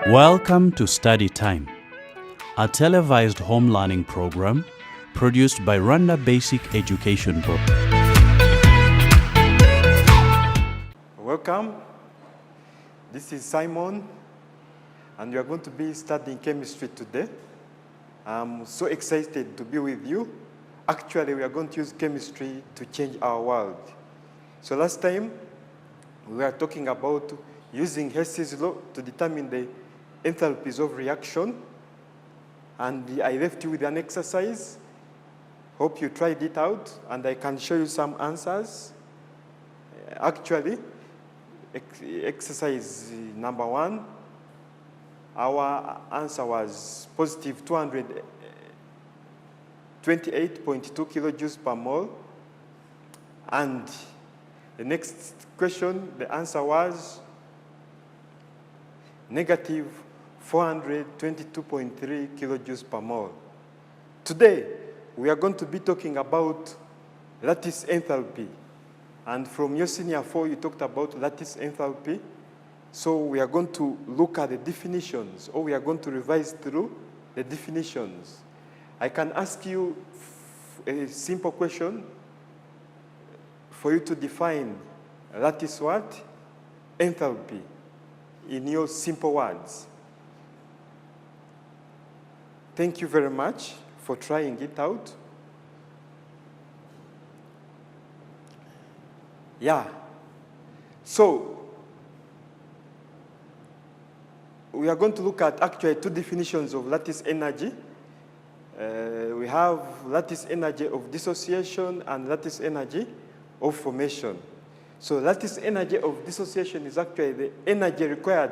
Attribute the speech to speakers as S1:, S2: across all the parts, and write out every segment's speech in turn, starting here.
S1: Welcome to Study Time, a televised home learning program produced by Rwanda Basic Education Board.
S2: Welcome. This is Simon, and we are going to be studying chemistry today. I'm so excited to be with you. Actually, we are going to use chemistry to change our world. So last time, we were talking about using Hess's law to determine the enthalpies of reaction, and I left you with an exercise. Hope you tried it out, and I can show you some answers. Actually, exercise number 1, our answer was positive 228.2 kilojoules per mole, and the next question, the answer was negative 422.3 kilojoules per mole. Today, we are going to be talking about lattice enthalpy. And from your senior 4, you talked about lattice enthalpy. So we are going to look at the definitions, or we are going to revise through the definitions. I can ask you a simple question for you to define lattice what? Enthalpy in your simple words. Thank you very much for trying it out. Yeah. So, we are going to look at actually 2 definitions of lattice energy. We have lattice energy of dissociation and lattice energy of formation. So lattice energy of dissociation is actually the energy required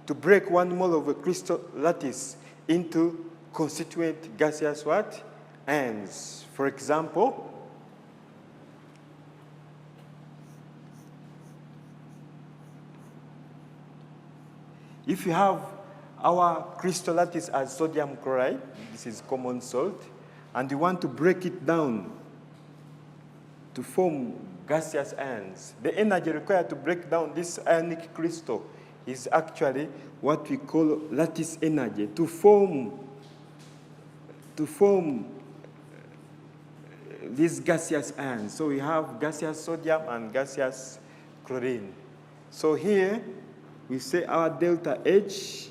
S2: to break 1 mole of a crystal lattice into constituent gaseous what? Ions. For example, if you have our crystal lattice as sodium chloride, this is common salt, and you want to break it down to form gaseous ions, the energy required to break down this ionic crystal is actually what we call lattice energy to form these gaseous ions. So we have gaseous sodium and gaseous chlorine. So here we say our delta H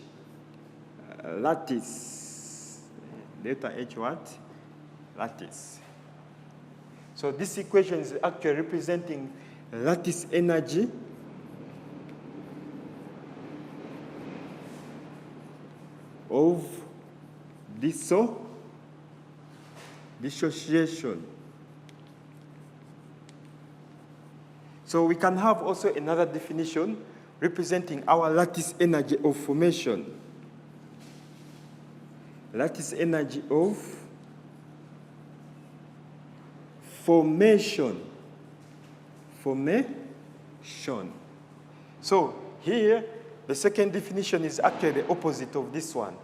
S2: lattice. Delta H what? Lattice. So this equation is actually representing lattice energy of dissociation. So we can have also another definition representing our lattice energy of formation. Lattice energy of formation. So here, the second definition is actually the opposite of this one.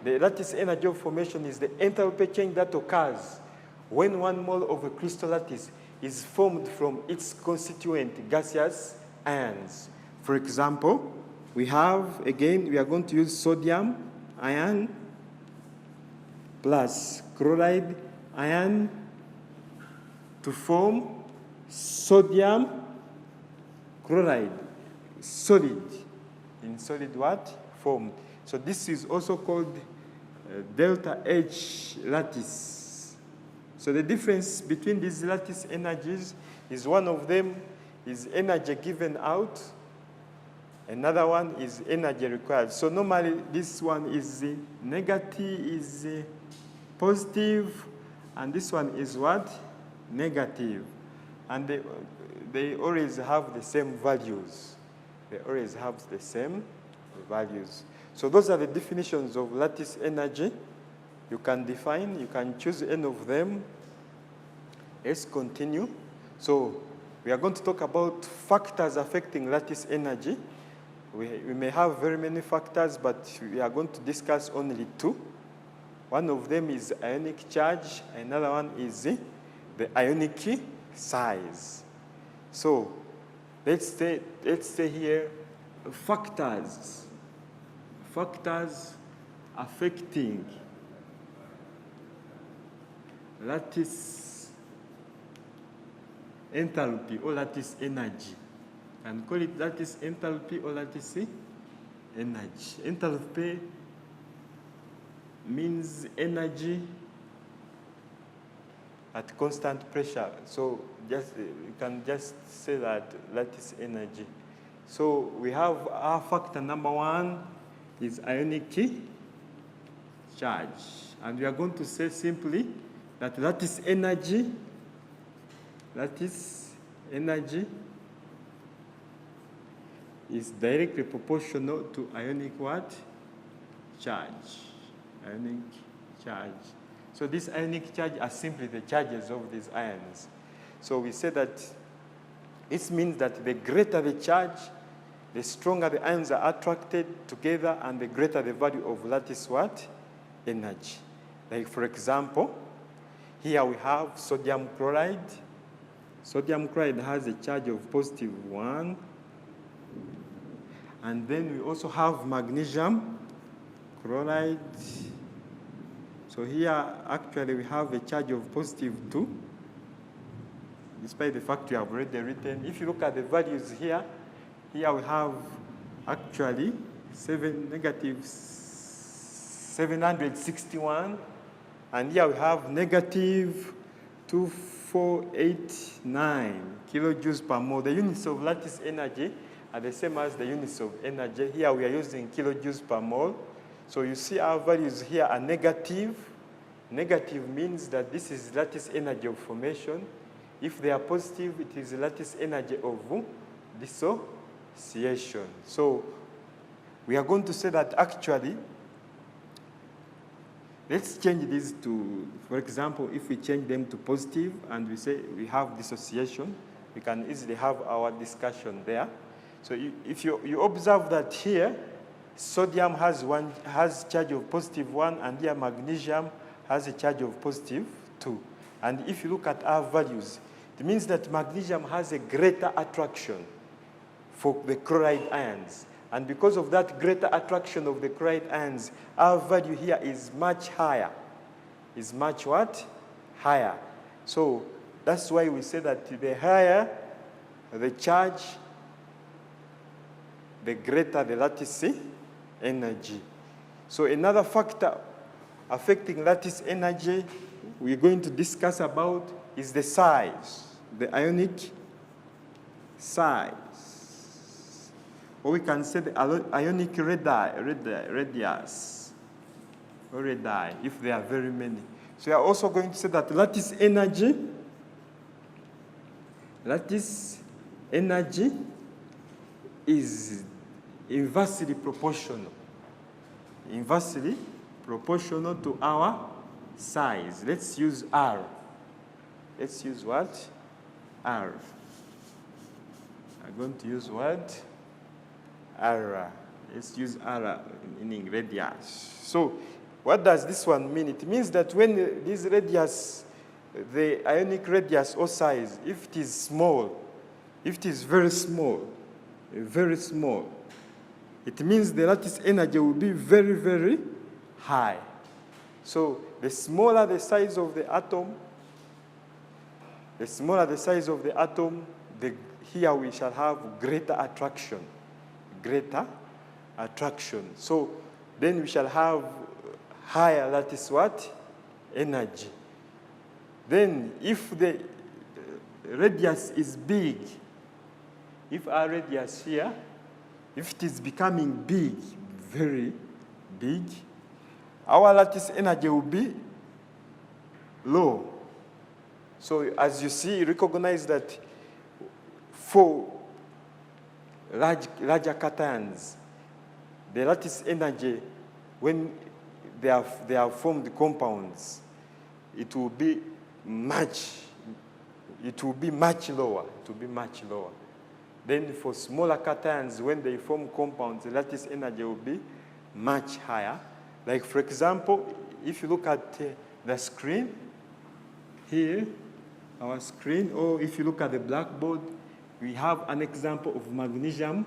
S2: The lattice energy of formation is the enthalpy change that occurs when 1 mole of a crystal lattice is formed from its constituent gaseous ions. For example, we have, again, we are going to use sodium ion plus chloride ion to form sodium chloride, solid, in solid what? Form. So this is also called delta H lattice. So the difference between these lattice energies is one of them is energy given out, another one is energy required. So normally this one is negative, is positive, and this one is what? Negative. And they always have the same values. They always have the same values. So those are the definitions of lattice energy. You can define, you can choose any of them. Let's continue. So we are going to talk about factors affecting lattice energy. We may have very many factors, but we are going to discuss only 2. One of them is ionic charge, another one is the ionic size. So let's say here factors factors affecting lattice enthalpy or lattice energy. And call it lattice enthalpy or lattice energy. Enthalpy means energy at constant pressure. So just you can just say that lattice energy. So we have our factor number one is ionic charge. And we are going to say simply that lattice energy is directly proportional to ionic what? Charge. Ionic charge. So these ionic charge are simply the charges of these ions. So we say that this means that the greater the charge, the stronger the ions are attracted together, and the greater the value of lattice what? Energy. Like for example, here we have sodium chloride. Sodium chloride has a charge of positive 1. And then we also have magnesium chloride. So here, actually, we have a charge of positive 2, despite the fact we have already written. If you look at the values here we have actually negative 761, and here we have negative 2489 kilojoules per mole. The units of lattice energy are the same as the units of energy. Here we are using kilojoules per mole. So you see our values here are negative. Negative means that this is lattice energy of formation. If they are positive, it is lattice energy of dissociation. So we are going to say that actually, let's change this to, for example, if we change them to positive and we say we have dissociation, we can easily have our discussion there. So if you observe that here, sodium has charge of positive 1, and here magnesium has a charge of positive 2. And if you look at our values, it means that magnesium has a greater attraction for the chloride ions. And because of that greater attraction of the chloride ions, our value here is much higher. Is much what? Higher. So that's why we say that the higher the charge, the greater the lattice energy. So another factor affecting lattice energy we're going to discuss about is the size, the ionic size. Or we can say the ionic radius, or radii, if there are very many. So we are also going to say that lattice energy is inversely proportional to our size. Let's use R. Let's use what? R. I'm going to use what? R. Let's use R, meaning radius. So what does this one mean? It means that when this radius, the ionic radius or size, if it is small, if it is very small, it means the lattice energy will be very, very high. So the smaller the size of the atom, here we shall have greater attraction. So then we shall have higher lattice what? Energy. Then if the radius is big, if our radius here, if it is becoming big, very big, our lattice energy will be low. So as you see, recognize that for larger cations, the lattice energy, when they have formed compounds, it will be much lower. Then for smaller cations, when they form compounds, the lattice energy will be much higher. Like for example, if you look at the screen, here, our screen, or if you look at the blackboard, we have an example of magnesium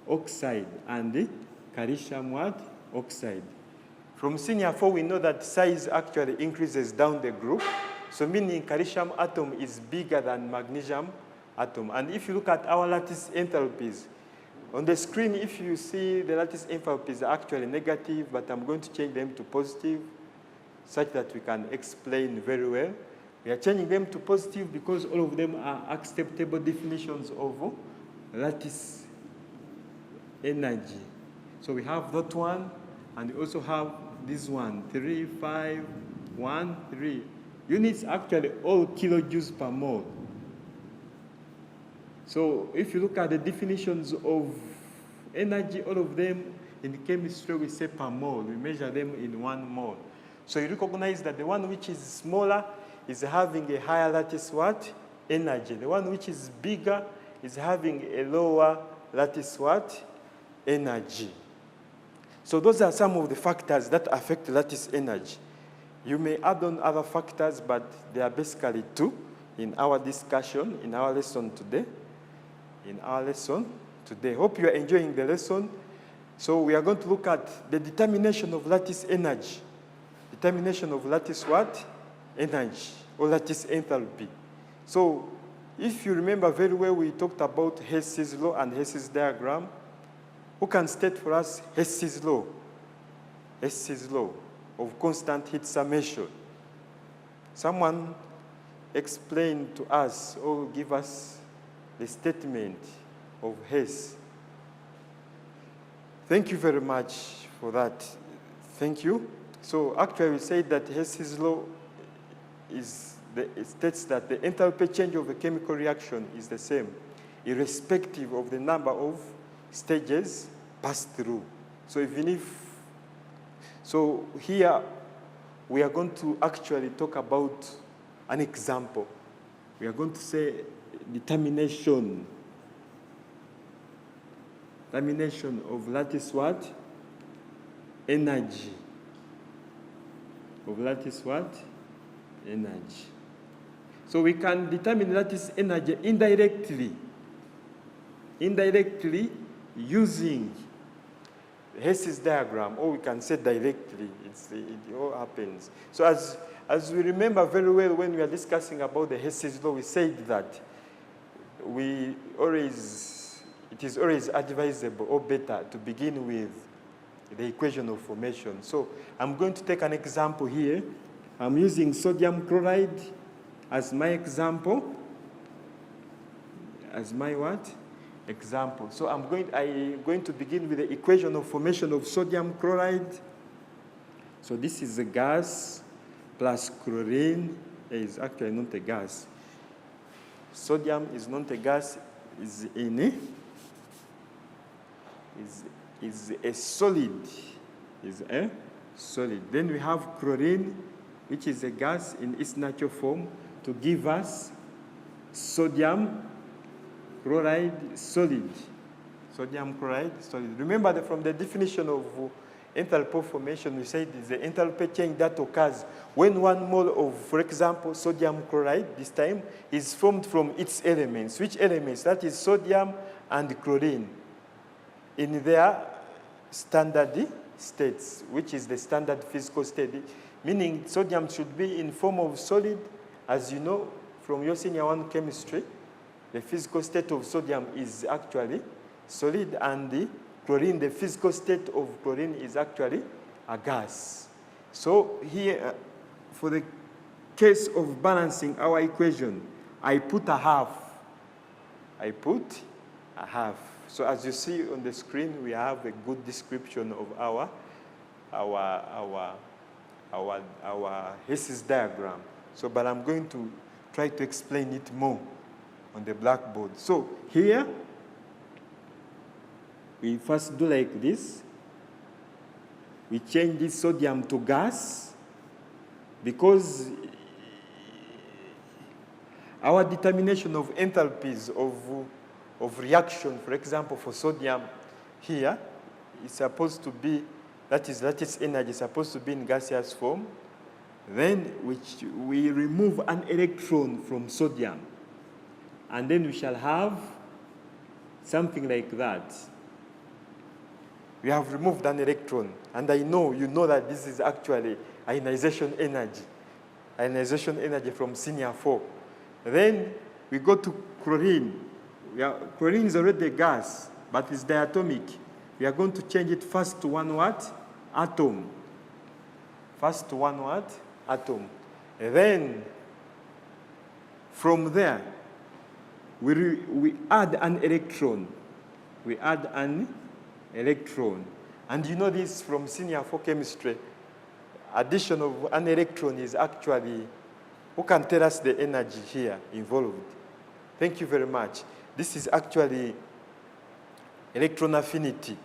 S2: oxide and the calcium what? oxide. From senior 4, we know that size actually increases down the group. So meaning calcium atom is bigger than magnesium atom. And if you look at our lattice enthalpies, on the screen, if you see the lattice enthalpies are actually negative, but I'm going to change them to positive such that we can explain very well. We are changing them to positive because all of them are acceptable definitions of lattice energy. So we have that one, and we also have this one, 3, 5, 1, 3. Units actually all kilojoules per mole. So if you look at the definitions of energy, all of them in chemistry we say per mole. We measure them in 1 mole. So you recognize that the one which is smaller is having a higher lattice what? Energy. The one which is bigger is having a lower lattice what? Energy. So those are some of the factors that affect lattice energy. You may add on other factors, but there are basically 2 in our discussion, in our lesson today. Hope you are enjoying the lesson. So we are going to look at the determination of lattice energy. Determination of lattice what? Energy, or lattice enthalpy. So if you remember very well, we talked about Hess's law and Hess's diagram. Who can state for us Hess's law? Hess's law of constant heat summation. Someone explain to us or give us the statement of Hess. Thank you very much for that. Thank you. So actually we say that Hess's law it states that the enthalpy change of a chemical reaction is the same, irrespective of the number of stages passed through. So here we are going to actually talk about an example. We are going to say determination of lattice what? Energy. Of lattice what? Energy. So we can determine lattice energy indirectly using Hess's diagram, or we can say directly. It all happens. So as we remember very well when we are discussing about the Hess's law, we said that it is always advisable or better to begin with the equation of formation. So I'm going to take an example here. I'm using sodium chloride as my example. As my what? Example. So I'm going to begin with the equation of formation of sodium chloride. So this is a gas plus chlorine is actually not a gas. Sodium is not a gas, is a solid. Then we have chlorine, which is a gas in its natural form, to give us sodium chloride solid. Sodium chloride solid. Remember that from the definition of enthalpy formation, we said it's the enthalpy change that occurs when 1 mole of, for example, sodium chloride, this time, is formed from its elements. Which elements? That is sodium and chlorine in their standard states, which is the standard physical state, meaning sodium should be in form of solid. As you know from your senior 1 chemistry, the physical state of sodium is actually solid, and the chlorine, the physical state of chlorine is actually a gas. So here, for the case of balancing our equation, I put a half. So as you see on the screen, we have a good description of our Hess's diagram. So, but I'm going to try to explain it more on the blackboard. So here, we first do like this. We change this sodium to gas because our determination of enthalpies of reaction, for example, for sodium here, is supposed to be, that is lattice energy, is supposed to be in gaseous form. Then we remove an electron from sodium, and then we shall have something like that. we have removed an electron. And I know you know that this is actually ionization energy. Ionization energy from senior 4. Then we go to chlorine. Chlorine is already a gas, but it's diatomic. We are going to change it first to one what? Atom. First to one what? Atom. And then from there, we add an electron. We add an electron. And you know this from senior 4 chemistry. Addition of an electron is actually, who can tell us the energy here involved? Thank you very much. This is actually electron affinity.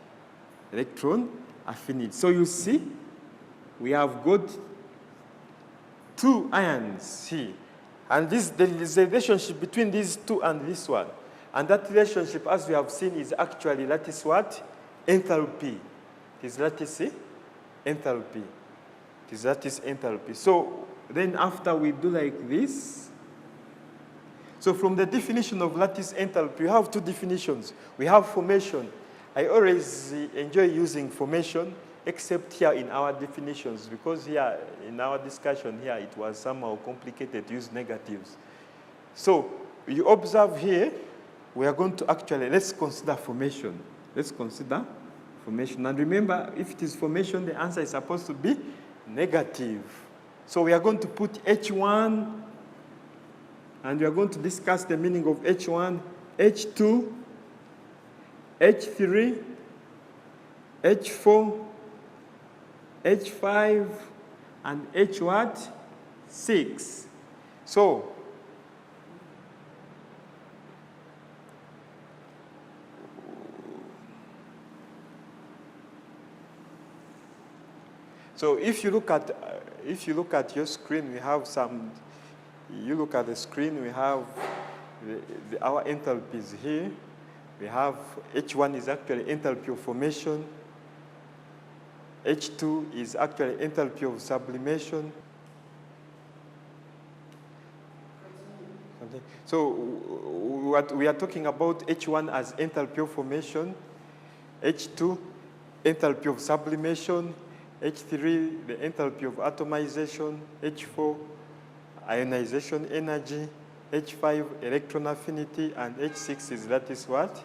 S2: Electron affinity. So you see, we have got 2 ions here. And there is a relationship between these 2 and this one. And that relationship, as we have seen, is actually lattice what? Enthalpy. It is lattice enthalpy. It is lattice enthalpy. So then after we do like this, so from the definition of lattice enthalpy, we have 2 definitions. We have formation. I always enjoy using formation, except here in our definitions, because here in our discussion here, it was somehow complicated to use negatives. So you observe here, we are going to actually, let's consider formation. Let's consider formation. And remember, if it is formation, the answer is supposed to be negative. So we are going to put H1, and we are going to discuss the meaning of H1, H2, H3, H4, H5, and H what? 6. So if you look at your screen, we have some. You look at the screen, we have our enthalpies here. We have H1 is actually enthalpy of formation. H2 is actually enthalpy of sublimation. So what we are talking about H1 as enthalpy of formation, H2 enthalpy of sublimation, H3 the enthalpy of atomization, H4 ionization energy, H5 electron affinity, and H6 is lattice what?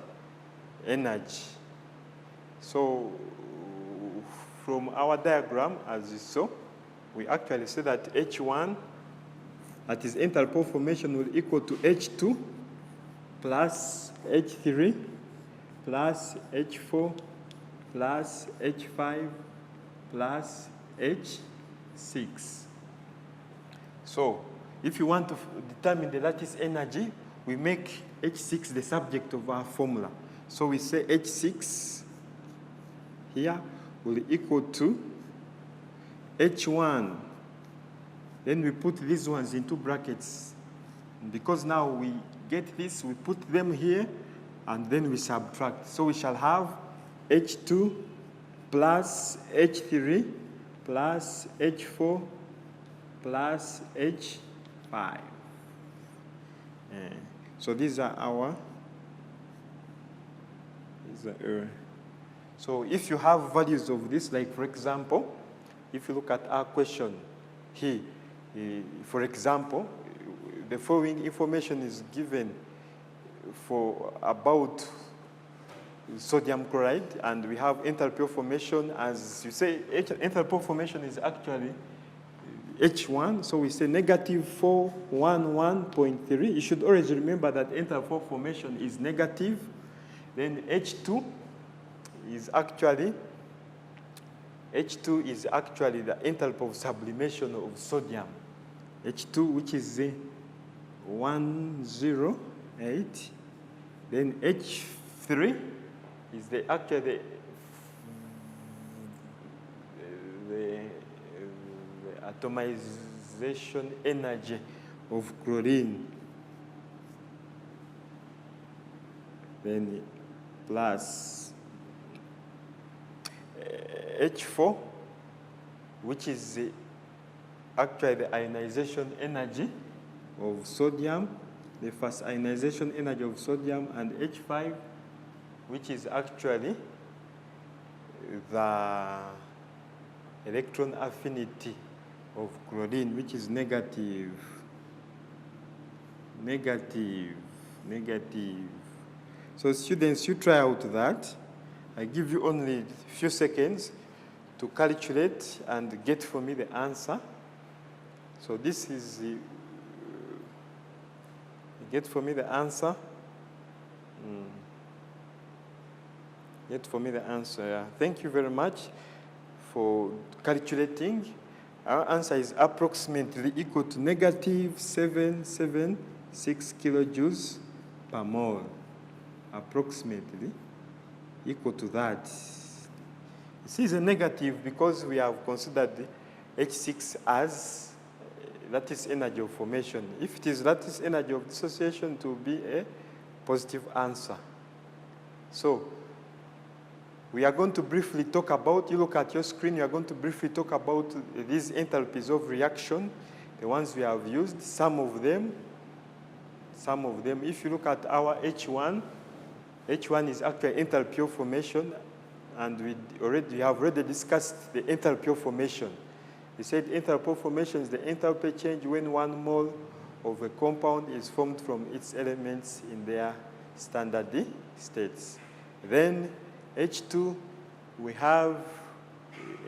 S2: Energy. So from our diagram, as you saw, we actually say that H1, that is enthalpy of formation, will equal to H2 plus H3 plus H4 plus H5 plus H6. So if you want to determine the lattice energy, we make H6 the subject of our formula. So we say H6 here will equal to H1. Then we put these ones into brackets. Because now we get this, we put them here, and then we subtract. So we shall have H2 plus H3 plus H4 plus H5. So these are our. So if you have values of this, like for example, if you look at our question here, for example, the following information is given for about sodium chloride, and we have enthalpy of formation. As you say, enthalpy of formation is actually H1, so we say negative 411.3. You should always remember that enthalpy of formation is negative. Then H2 is actually the enthalpy of sublimation of sodium. H2, which is 108. Then H3 is actually the atomization energy of chlorine. Then plus H4, which is actually the ionization energy of sodium, the first ionization energy of sodium, and H5, which is actually the electron affinity of chlorine, which is negative. So students, you try out that. I give you only a few seconds to calculate and get for me the answer. So this is the, get for me the answer. Get for me the answer. Yeah. Thank you very much for calculating. Our answer is approximately equal to negative 776 kilojoules per mole. Approximately equal to that. This is a negative because we have considered H6 as lattice energy of formation. If it is lattice energy of dissociation, it will be a positive answer. So we are going to briefly talk about, you look at your screen, you are going to briefly talk about these enthalpies of reaction, the ones we have used, some of them. If you look at our H1 is actually enthalpy of formation, and we have already discussed the enthalpy of formation. We said enthalpy of formation is the enthalpy change when 1 mole of a compound is formed from its elements in their standard states. Then H2, we have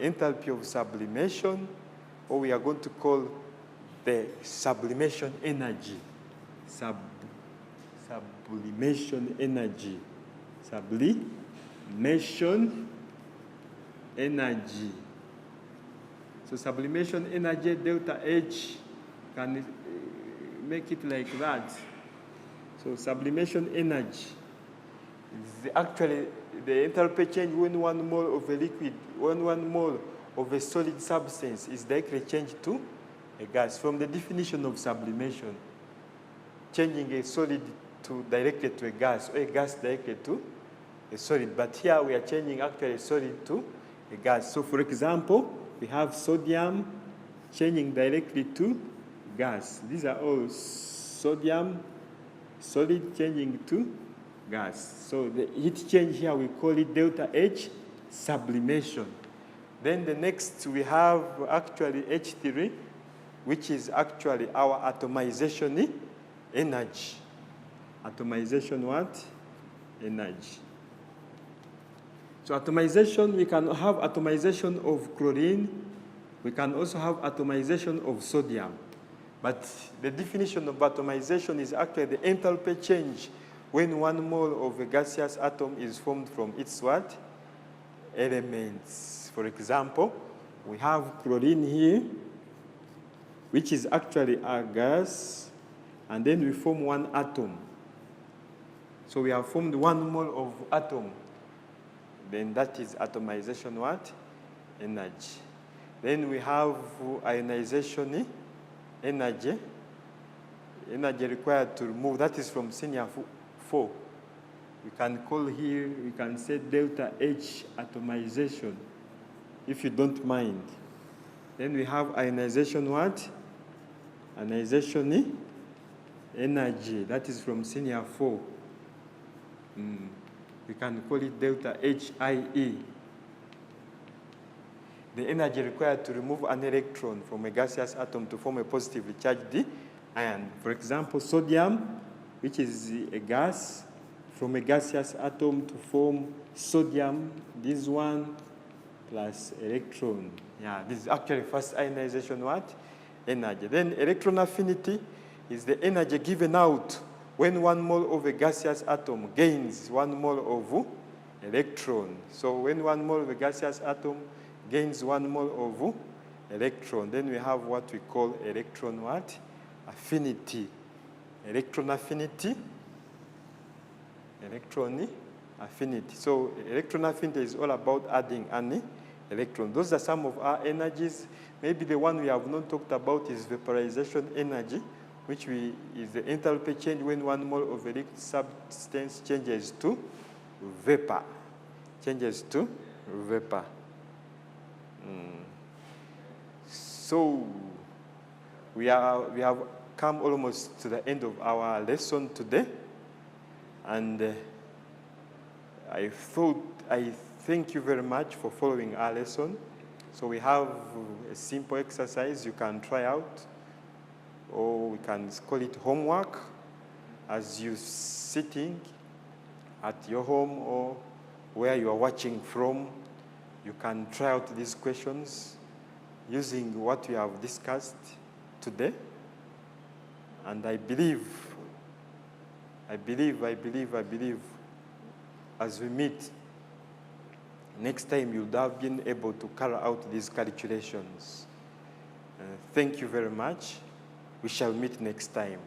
S2: enthalpy of sublimation, or we are going to call the sublimation energy. Sublimation energy. Sublimation energy. So sublimation energy, delta H, can make it like that. So sublimation energy is actually the enthalpy change when 1 mole of a liquid, when 1 mole of a solid substance is directly changed to a gas. From the definition of sublimation, changing a solid directly to a gas, or a gas directly to a solid. But here we are changing actually a solid to a gas. So for example, we have sodium changing directly to gas. These are all sodium solid changing to gas. So the heat change here, we call it delta H sublimation. Then the next we have actually H3, which is actually our atomization energy. Atomization what? Energy. So atomization, we can have atomization of chlorine. We can also have atomization of sodium. But the definition of atomization is actually the enthalpy change when 1 mole of a gaseous atom is formed from its what? Elements. For example, we have chlorine here, which is actually a gas, and then we form 1 atom. So we have formed 1 mole of atom. Then that is atomization what? Energy. Then we have ionization energy. Energy required to remove, that is from senior 4. We can call here, we can say delta H atomization, if you don't mind. Then we have ionization what? Ionization energy, that is from senior 4. We can call it delta HIE. The energy required to remove an electron from a gaseous atom to form a positively charged ion. For example, sodium, which is a gas, from a gaseous atom to form sodium, this one plus electron. Yeah, this is actually first ionization what? Energy. Then electron affinity is the energy given out when 1 mole of a gaseous atom gains 1 mole of electron. So when 1 mole of a gaseous atom gains 1 mole of electron, then we have what we call electron what? Affinity. Electron affinity. Electron affinity. So electron affinity is all about adding an electron. Those are some of our energies. Maybe the one we have not talked about is vaporization energy, which is the enthalpy change when 1 mole of a liquid substance changes to vapor. Changes to vapor. So we have come almost to the end of our lesson today, and I thank you very much for following our lesson. So we have a simple exercise you can try out, or we can call it homework. As you're sitting at your home or where you are watching from, you can try out these questions using what we have discussed today. And I believe, as we meet next time, you'll have been able to carry out these calculations. Thank you very much. We shall meet next time.